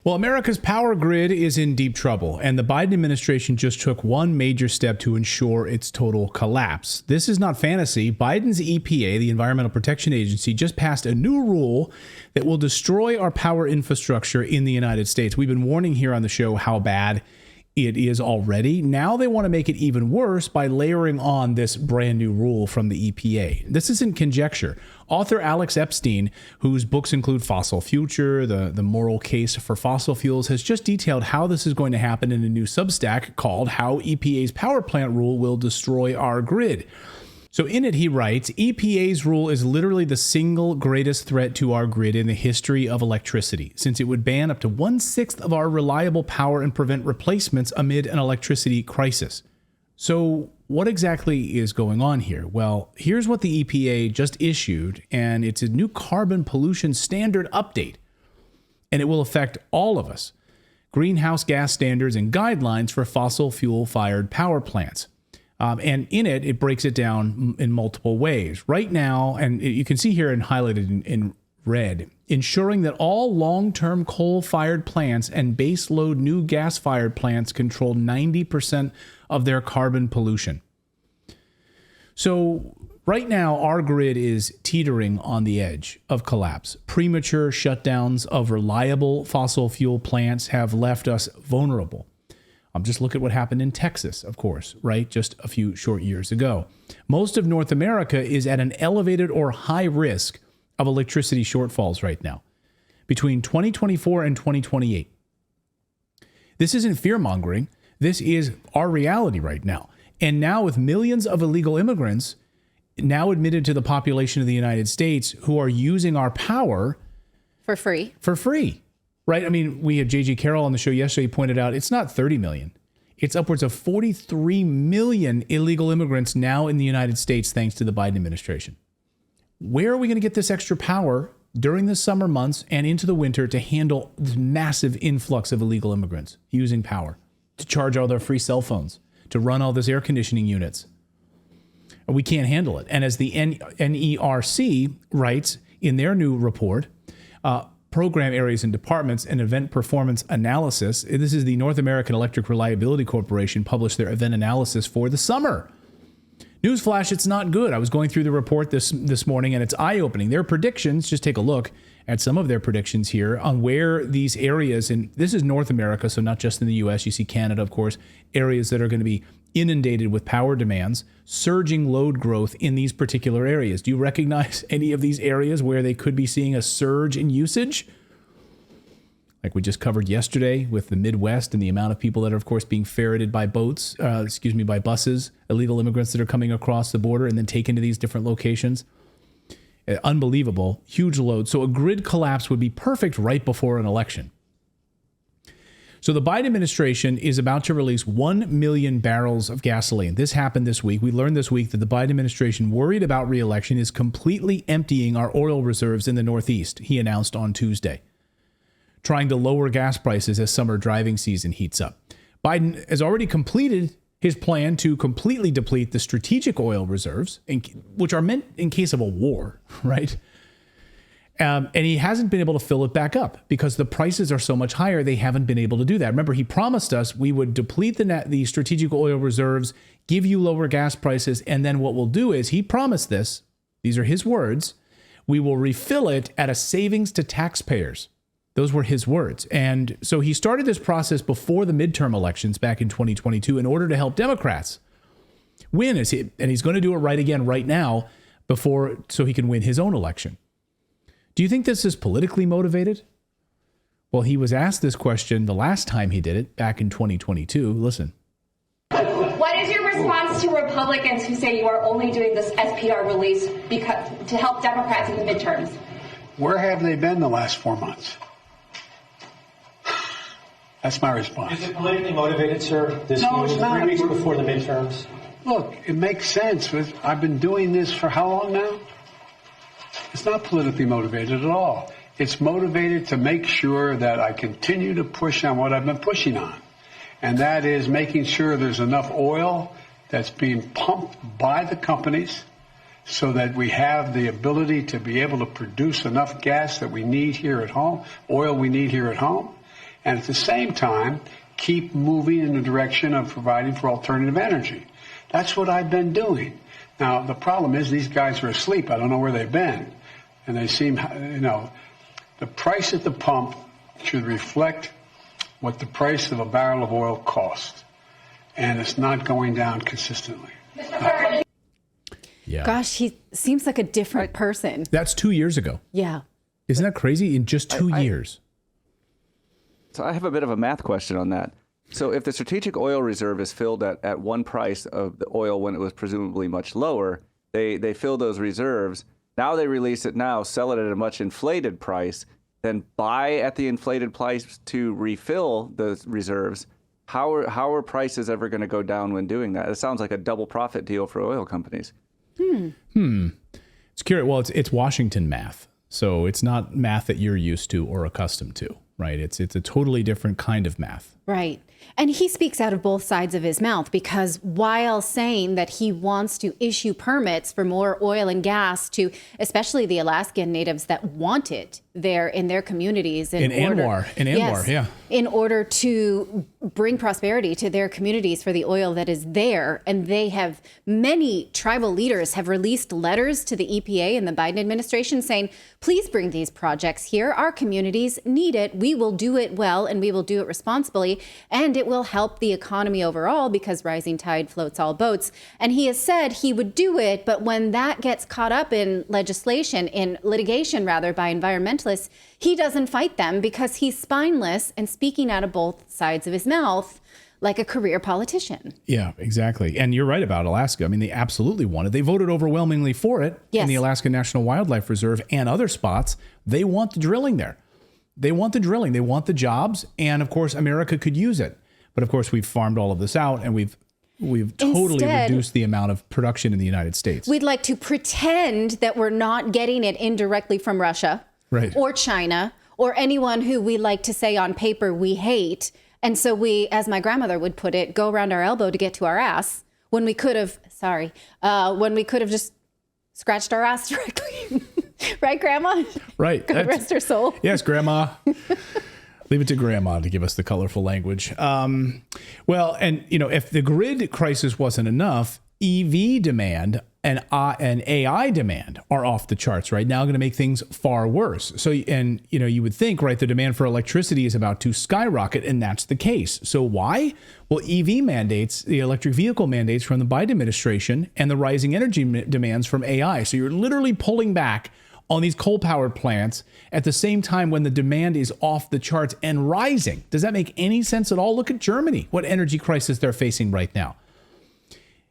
Well, America's power grid is in deep trouble, and the Biden administration just took one major step to ensure its total collapse. This is not fantasy. Biden's EPA, the Environmental Protection Agency, just passed a new rule that will destroy our power infrastructure in the United States. We've been warning here on the show how bad it is already. Now they want to make it even worse by layering on this brand new rule from the EPA. This isn't conjecture. Author Alex Epstein, whose books include Fossil Future, the Moral Case for Fossil Fuels, has just detailed how this is going to happen in a new Substack called How EPA's Power Plant Rule Will Destroy Our Grid. So in it, he writes, EPA's rule is literally the single greatest threat to our grid in the history of electricity, since it would ban up to 1/6 of our reliable power and prevent replacements amid an electricity crisis. So what exactly is going on here? Well, here's what the EPA just issued, and it's a new carbon pollution standard update, and it will affect all of us. Greenhouse gas standards and guidelines for fossil fuel-fired power plants. And in it, it breaks it down in multiple ways. Right now, and you can see here and highlighted in red, ensuring that all long-term coal-fired plants and base-load new gas-fired plants control 90% of their carbon pollution. So right now, our grid is teetering on the edge of collapse. Premature shutdowns of reliable fossil fuel plants have left us vulnerable. Just look at what happened in Texas, of course, right? Just a few short years ago. Most of North America is at an elevated or high risk of electricity shortfalls right now between 2024 and 2028. This isn't fear-mongering. This is our reality right now. And now with millions of illegal immigrants now admitted to the population of the United States who are using our power for free. Right? I mean, we had J.G. Carroll on the show yesterday. He pointed out it's not 30 million. It's upwards of 43 million illegal immigrants now in the United States, thanks to the Biden administration. Where are we going to get this extra power during the summer months and into the winter to handle this massive influx of illegal immigrants using power, to charge all their free cell phones, to run all those air conditioning units? We can't handle it. And as the NERC writes in their new report, Program Areas and Departments and Event Performance Analysis. This is the North American Electric Reliability Corporation published their event analysis for the summer. Newsflash, it's not good. I was going through the report this morning, and it's eye-opening. Their predictions, just take a look at some of their predictions here on where these areas, and this is North America, so not just in the U.S., you see Canada, of course, areas that are going to be inundated with power demands, surging load growth in these particular areas. Do you recognize any of these areas where they could be seeing a surge in usage? Like we just covered yesterday with the Midwest and the amount of people that are, of course, being ferreted by by buses, illegal immigrants that are coming across the border and then taken to these different locations. Unbelievable, huge load. So a grid collapse would be perfect right before an election. So the Biden administration is about to release 1 million barrels of gasoline. This happened this week. We learned this week that the Biden administration, worried about re-election, is completely emptying our oil reserves in the Northeast, he announced on Tuesday, trying to lower gas prices as summer driving season heats up. Biden has already completed his plan to completely deplete the strategic oil reserves, which are meant in case of a war, right? And he hasn't been able to fill it back up because the prices are so much higher. They haven't been able to do that. Remember, he promised us we would deplete the strategic oil reserves, give you lower gas prices. And then what we'll do is he promised this. These are his words. We will refill it at a savings to taxpayers. Those were his words. And so he started this process before the midterm elections back in 2022 in order to help Democrats win. And he's going to do it right again right now so he can win his own election. Do you think this is politically motivated? Well, he was asked this question the last time he did it, back in 2022. Listen. What is your response to Republicans who say you are only doing this SPR release to help Democrats in the midterms? Where have they been the last 4 months? That's my response. Is it politically motivated, sir? No, it's not. 3 weeks before the midterms. Look, it makes sense. I've been doing this for how long now? It's not politically motivated at all. It's motivated to make sure that I continue to push on what I've been pushing on. And that is making sure there's enough oil that's being pumped by the companies so that we have the ability to be able to produce enough gas that we need here at home, oil we need here at home. and at the same time, keep moving in the direction of providing for alternative energy. That's what I've been doing. Now, the problem is these guys are asleep. I don't know where they've been. And they seem, the price at the pump should reflect what the price of a barrel of oil costs. And it's not going down consistently. Yeah. Gosh, he seems like a different person. That's 2 years ago. Yeah. Isn't that crazy? In just 2 years. So I have a bit of a math question on that. So if the strategic oil reserve is filled at one price of the oil when it was presumably much lower, they fill those reserves. Now they release it now, sell it at a much inflated price, then buy at the inflated price to refill the reserves. How are prices ever going to go down when doing that? It sounds like a double profit deal for oil companies. It's curious. Well, it's Washington math. So it's not math that you're used to or accustomed to, right? It's a totally different kind of math. Right. And he speaks out of both sides of his mouth, because while saying that he wants to issue permits for more oil and gas to especially the Alaskan natives that want it there in their communities in Anwar, in order to bring prosperity to their communities for the oil that is there. And many tribal leaders have released letters to the EPA and the Biden administration saying, please bring these projects here. Our communities need it. We will do it well, and we will do it responsibly. And it will help the economy overall, because rising tide floats all boats. And he has said he would do it, but when that gets caught up in litigation by environmentalists, he doesn't fight them because he's spineless and speaking out of both sides of his mouth like a career politician. Yeah, exactly. And you're right about Alaska. I mean, they absolutely want it. They voted overwhelmingly for it in the Alaska National Wildlife Reserve and other spots. They want the drilling there. They want the drilling. They want the jobs. And of course, America could use it. But of course, we've farmed all of this out, and we've totally reduced the amount of production in the United States. We'd like to pretend that we're not getting it indirectly from Russia, right, or China, or anyone who we like to say on paper we hate. And so we, as my grandmother would put it, go around our elbow to get to our ass when we could have, just scratched our ass directly. Right, Grandma? Right. God rest her soul. Yes, Grandma. Leave it to Grandma to give us the colorful language. Well, and if the grid crisis wasn't enough, EV demand and AI demand are off the charts right now, going to make things far worse. So, and you would think, right, the demand for electricity is about to skyrocket, and that's the case. So why? Well, EV mandates, the electric vehicle mandates from the Biden administration, and the rising energy demands from AI. So you're literally pulling back on these coal-powered plants at the same time when the demand is off the charts and rising. Does that make any sense at all? Look at Germany, what energy crisis they're facing right now.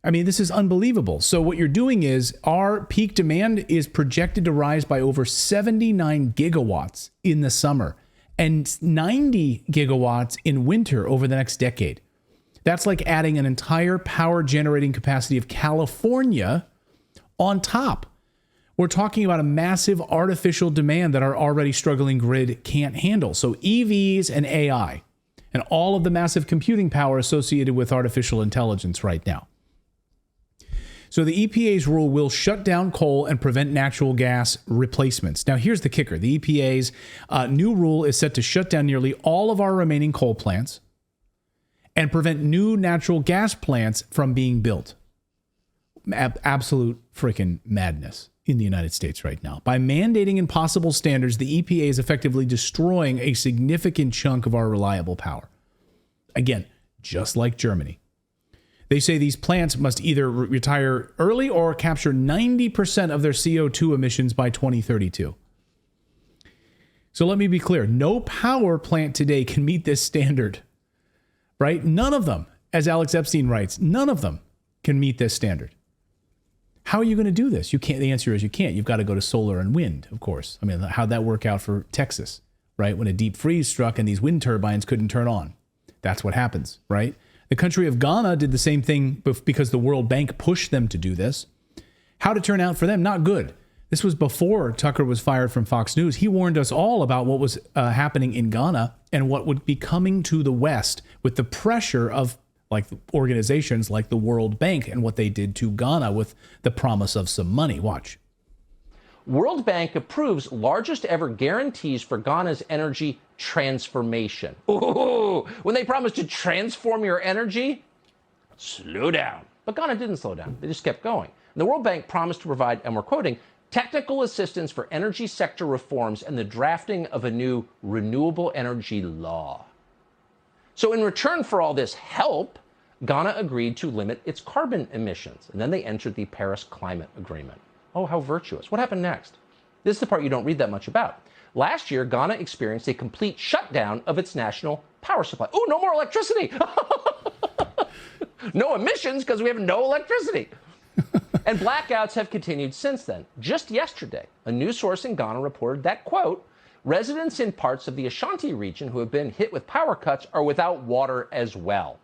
I mean, this is unbelievable. So what you're doing is our peak demand is projected to rise by over 79 gigawatts in the summer and 90 gigawatts in winter over the next decade. That's like adding an entire power generating capacity of California on top. We're talking about a massive artificial demand that our already struggling grid can't handle. So EVs and AI and all of the massive computing power associated with artificial intelligence right now. So the EPA's rule will shut down coal and prevent natural gas replacements. Now, here's the kicker. The EPA's new rule is set to shut down nearly all of our remaining coal plants and prevent new natural gas plants from being built. Absolute freaking madness in the United States right now. By mandating impossible standards, the EPA is effectively destroying a significant chunk of our reliable power. Again, just like Germany. They say these plants must either retire early or capture 90% of their CO2 emissions by 2032. So let me be clear. No power plant today can meet this standard, right? None of them, as Alex Epstein writes, none of them can meet this standard. How are you going to do this? You can't. The answer is you can't. You've got to go to solar and wind, of course. I mean, how'd that work out for Texas, right? When a deep freeze struck and these wind turbines couldn't turn on. That's what happens, right? The country of Ghana did the same thing because the World Bank pushed them to do this. How did it turn out for them? Not good. This was before Tucker was fired from Fox News. He warned us all about what was happening in Ghana and what would be coming to the West with the pressure of like organizations like the World Bank and what they did to Ghana with the promise of some money. Watch. World Bank approves largest ever guarantees for Ghana's energy transformation. Ooh, when they promise to transform your energy, slow down. But Ghana didn't slow down. They just kept going. And the World Bank promised to provide, and we're quoting, technical assistance for energy sector reforms and the drafting of a new renewable energy law. So in return for all this help, Ghana agreed to limit its carbon emissions. And then they entered the Paris Climate Agreement. Oh, how virtuous. What happened next? This is the part you don't read that much about. Last year, Ghana experienced a complete shutdown of its national power supply. Oh, no more electricity. No emissions because we have no electricity. And blackouts have continued since then. Just yesterday, a news source in Ghana reported that, quote, residents in parts of the Ashanti region who have been hit with power cuts are without water as well.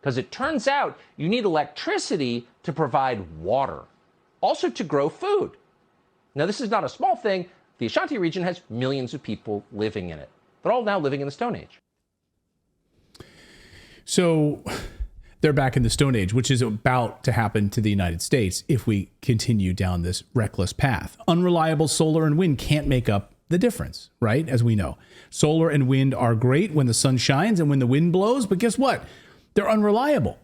Because it turns out you need electricity to provide water, also to grow food. Now, this is not a small thing. The Ashanti region has millions of people living in it. They're all now living in the Stone Age. So they're back in the Stone Age, which is about to happen to the United States if we continue down this reckless path. Unreliable solar and wind can't make up the difference, right? As we know, solar and wind are great when the sun shines and when the wind blows, but guess what? They're unreliable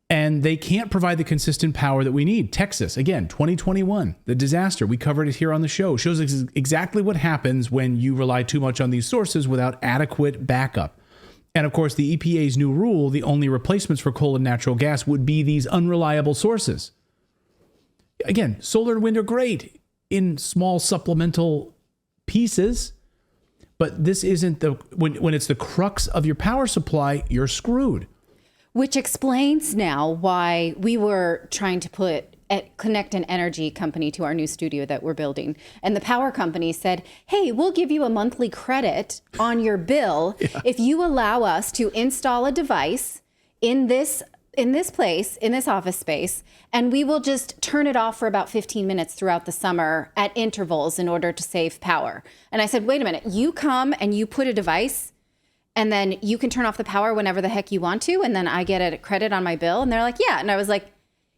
and they can't provide the consistent power that we need. Texas, again, 2021, the disaster, we covered it here on the show, shows exactly what happens when you rely too much on these sources without adequate backup. And of course, the EPA's new rule, the only replacements for coal and natural gas would be these unreliable sources. Again, solar and wind are great in small supplemental pieces, but this isn't when it's the crux of your power supply, you're screwed. Which explains now why we were trying to connect an energy company to our new studio that we're building. And the power company said, hey, we'll give you a monthly credit on your bill if you allow us to install a device in this place, in this office space, and we will just turn it off for about 15 minutes throughout the summer at intervals in order to save power. And I said, wait a minute, you come and you put a device and then you can turn off the power whenever the heck you want to, and then I get a credit on my bill? And they're like, yeah. And I was like,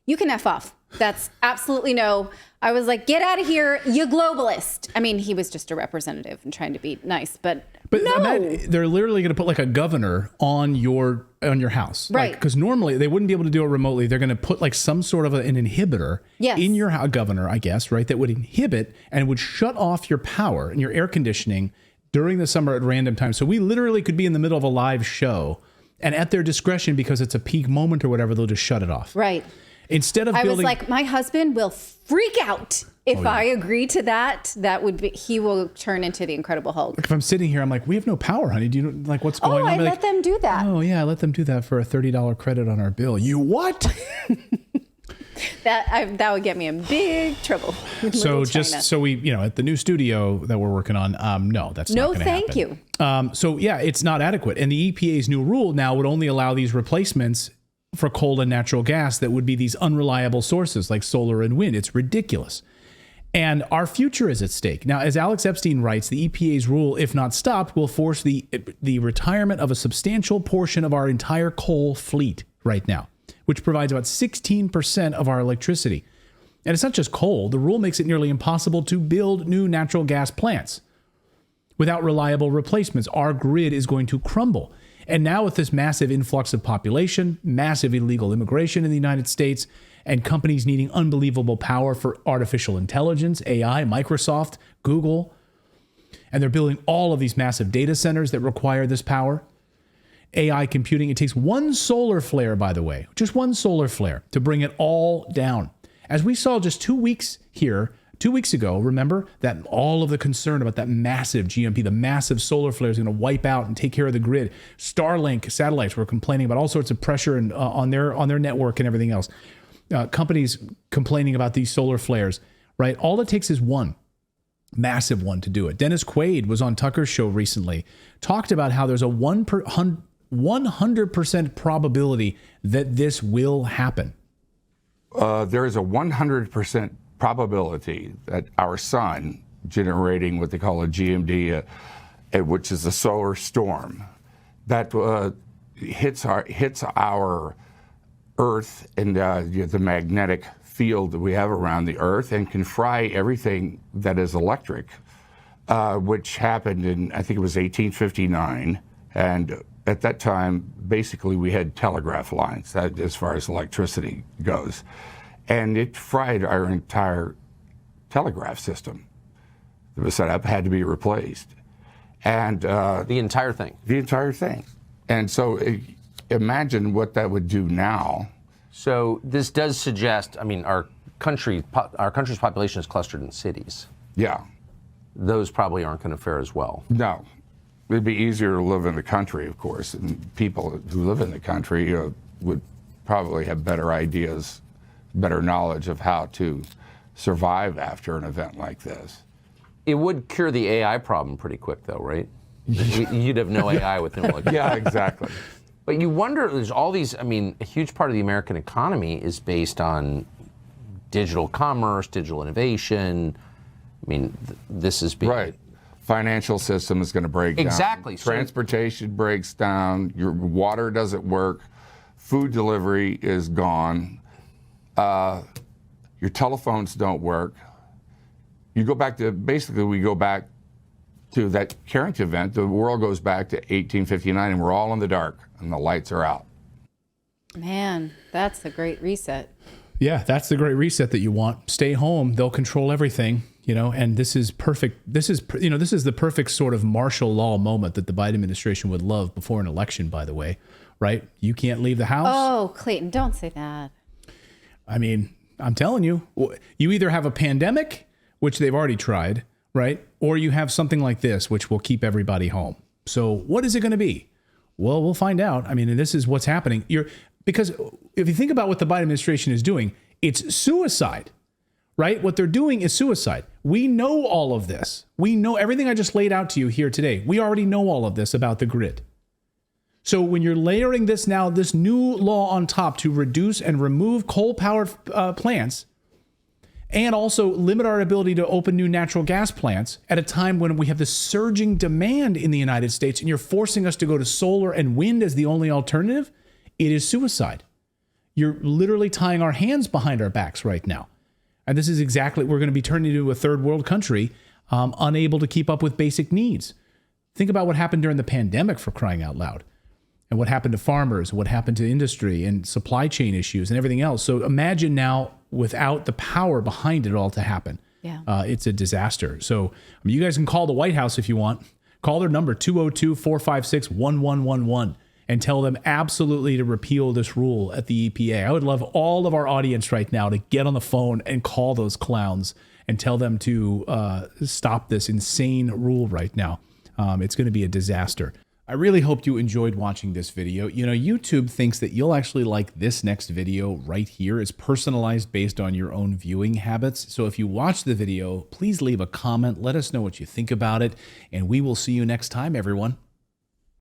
you can F off. That's absolutely no. I was like, get out of here, you globalist. I mean, he was just a representative and trying to be nice, but no. They're literally going to put like a governor on your house. Right. Because normally they wouldn't be able to do it remotely. They're going to put like some sort of an inhibitor in your governor, I guess, right? That would inhibit and would shut off your power and your air conditioning during the summer at random times. So we literally could be in the middle of a live show and at their discretion, because it's a peak moment or whatever, they'll just shut it off. Right. Instead of building... I was like, my husband will freak out if I agree to that. That would be, he will turn into the Incredible Hulk. If I'm sitting here, I'm like, we have no power, honey. Do you know like what's going on? I let them do that. Oh yeah, I let them do that for a $30 credit on our bill. You what? That would get me in big trouble. So we, at the new studio that we're working on, no, that's not going to happen. No, thank you. So yeah, it's not adequate. And the EPA's new rule now would only allow these replacements for coal and natural gas that would be these unreliable sources like solar and wind. It's ridiculous. And our future is at stake. Now, as Alex Epstein writes, the EPA's rule, if not stopped, will force the retirement of a substantial portion of our entire coal fleet right now, which provides about 16% of our electricity. And it's not just coal. The rule makes it nearly impossible to build new natural gas plants. Without reliable replacements, our grid is going to crumble. And now with this massive influx of population, massive illegal immigration in the United States, and companies needing unbelievable power for artificial intelligence, AI, Microsoft, Google, and they're building all of these massive data centers that require this power. AI computing, it takes one solar flare, by the way, just one solar flare to bring it all down. As we saw just 2 weeks ago, remember that all of the concern about that massive GMP, the massive solar flare is going to wipe out and take care of the grid. Starlink satellites were complaining about all sorts of pressure and on their network and everything else. Companies complaining about these solar flares, right? All it takes is one massive one to do it. Dennis Quaid was on Tucker's show recently, talked about how there's a 100% probability that this will happen. There is a 100% probability that our sun generating what they call a GMD, which is a solar storm, that hits our Earth and the magnetic field that we have around the Earth and can fry everything that is electric, which happened in, I think it was 1859. And at that time, basically, we had telegraph lines, that, as far as electricity goes. And it fried our entire telegraph system that was set up, had to be replaced. And the entire thing? The entire thing. And so imagine what that would do now. So this does suggest, I mean, our country's population is clustered in cities. Yeah. Those probably aren't going to fare as well. No. It'd be easier to live in the country, of course, and people who live in the country would probably have better ideas, better knowledge of how to survive after an event like this. It would cure the AI problem pretty quick, though, right? You'd have no AI within like Yeah, exactly. But you wonder, there's all these, I mean, a huge part of the American economy is based on digital commerce, digital innovation. I mean, this is being... Right. Financial system is going to break down. Exactly. Transportation breaks down. Your water doesn't work. Food delivery is gone. Your telephones don't work. You go back to, basically, we go back to that Carrington event. The world goes back to 1859, and we're all in the dark, and the lights are out. Man, that's the great reset. Yeah, that's the great reset that you want. Stay home. They'll control everything, and this is perfect. This is the perfect sort of martial law moment that the Biden administration would love before an election, by the way, right? You can't leave the house. Oh, Clayton, don't say that. I mean, I'm telling you, you either have a pandemic, which they've already tried, right? Or you have something like this, which will keep everybody home. So what is it going to be? Well, we'll find out. I mean, and this is what's happening. Because if you think about what the Biden administration is doing, it's suicide, right? What they're doing is suicide. We know all of this. We know everything I just laid out to you here today. We already know all of this about the grid. So when you're layering this now, this new law on top to reduce and remove coal-powered plants, and also limit our ability to open new natural gas plants at a time when we have this surging demand in the United States, and you're forcing us to go to solar and wind as the only alternative, it is suicide. You're literally tying our hands behind our backs right now. And this is exactly, we're going to be turning into a third world country, unable to keep up with basic needs. Think about what happened during the pandemic, for crying out loud, and what happened to farmers, what happened to industry and supply chain issues and everything else. So imagine now without the power behind it all to happen. Yeah. It's a disaster. So you guys can call the White House if you want. Call their number, 202-456-1111. And tell them absolutely to repeal this rule at the EPA. I would love all of our audience right now to get on the phone and call those clowns and tell them to stop this insane rule right now. It's going to be a disaster. I really hope you enjoyed watching this video. YouTube thinks that you'll actually like this next video right here. It's personalized based on your own viewing habits. So if you watch the video, please leave a comment. Let us know what you think about it. And we will see you next time, everyone.